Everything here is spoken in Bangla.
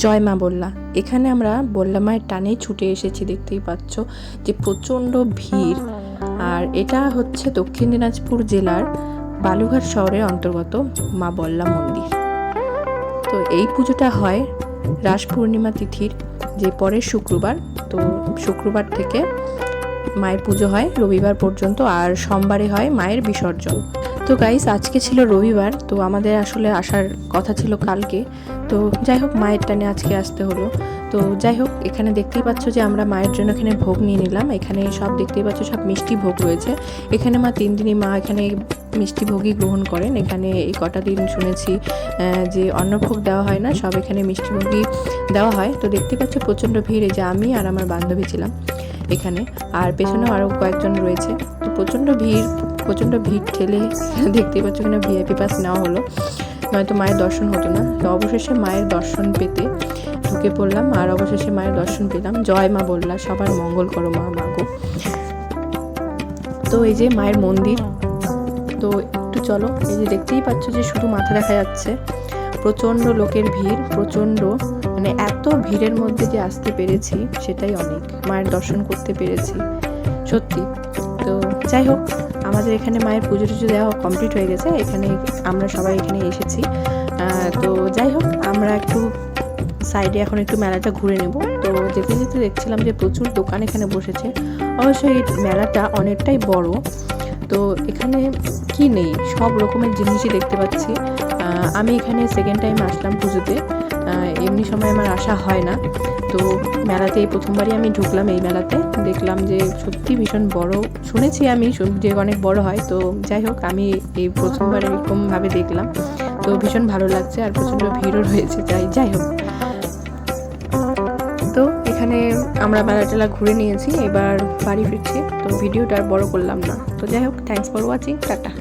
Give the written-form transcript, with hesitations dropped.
জয় মা বললা। এখানে আমরা বললা মায়ের টানেই ছুটে এসেছি, দেখতেই পাচ্ছ যে প্রচণ্ড ভিড়। আর এটা হচ্ছে দক্ষিণ দিনাজপুর জেলার বালুঘাট শহরের অন্তর্গত মা বললা মন্দির। তো এই পুজোটা হয় রাস পূর্ণিমা তিথির যে পরের শুক্রবার। তো শুক্রবার থেকে মায়ের পুজো হয় রবিবার পর্যন্ত, আর সোমবারে হয় মায়ের বিসর্জন। তো গাইস, আজকে ছিল রবিবার, তো আমাদের আসলে আসার কথা ছিল কালকে। তো যাই হোক, মায়ের টানে আজকে আসতে হলো। তো যাই হোক, এখানে দেখতেই পাচ্ছ যে আমরা মায়ের জন্য এখানে ভোগ নিয়ে নিলাম। এখানে সব দেখতেই পাচ্ছ, সব মিষ্টি ভোগ রয়েছে। এখানে মা 3 দিনই মা এখানে মিষ্টি ভোগই গ্রহণ করেন। এখানে এই কটা দিন শুনেছি যে অন্নভোগ দেওয়া হয় না, সব এখানে মিষ্টি ভোগই দেওয়া হয়। তো দেখতে পাচ্ছ প্রচণ্ড ভিড়। এই যে আমি আর আমার বান্ধবী ছিলাম এখানে, আর পেছনেও আরও কয়েকজন রয়েছে। তো প্রচণ্ড ভিড় ঠেলে দেখতেই পাচ্ছ এখানে ভিআইপি পাস নেওয়া হলো, নয়তো মায়ের দর্শন হতো না। তো অবশেষে মায়ের দর্শন পেতে ঢুকে পড়লাম, আর অবশেষে মায়ের দর্শন পেলাম। জয় মা বললা, সবার মঙ্গল করো মা, মাগো। তো এই যে মায়ের মন্দির। তো একটু চলো, এই যে দেখতেই পাচ্ছ যে শুধু মাথা দেখা যাচ্ছে। প্রচণ্ড লোকের ভিড়, প্রচণ্ড, মানে এত ভিড়ের মধ্যে যে আসতে পেরেছি সেটাই অনেক, মায়ের দর্শন করতে পেরেছি সত্যি। তো যাই হোক, আমাদের এখানে মায়ের পুজো টুজো দেওয়া কমপ্লিট হয়ে গেছে। এখানে আমরা সবাই এখানে এসেছি। তো যাই হোক, আমরা একটু সাইডে এখন একটু মেলাটা ঘুরে নেব। তো যেতে যেতে দেখছিলাম যে প্রচুর দোকান এখানে বসেছে। অবশ্যই এই মেলাটা অনেকটাই বড়। তো এখানে কি নেই, সব রকমের জিনিসই দেখতে পাচ্ছি। আমি এখানে সেকেন্ড টাইম আসলাম পুজোতে, এমনি সময় আমার আসা হয় না। তো মেলাতে এই প্রথমবারই আমি ঢুকলাম এই মেলাতে, দেখলাম যে সত্যি ভীষণ বড়। শুনেছি আমি যে অনেক বড় হয়। তো যাই হোক, আমি এই প্রথমবার এরকমভাবে দেখলাম, তো ভীষণ ভালো লাগছে। আর প্রচণ্ড ভিড়ও রয়েছে। যাই হোক, তো এখানে আমরা মেলা টেলা ঘুরে নিয়েছি, এবার বাড়ি ফিরছি। তো ভিডিওটা আর বড় করলাম না। তো যাই হোক, থ্যাঙ্কস ফর ওয়াচিং, টাটা।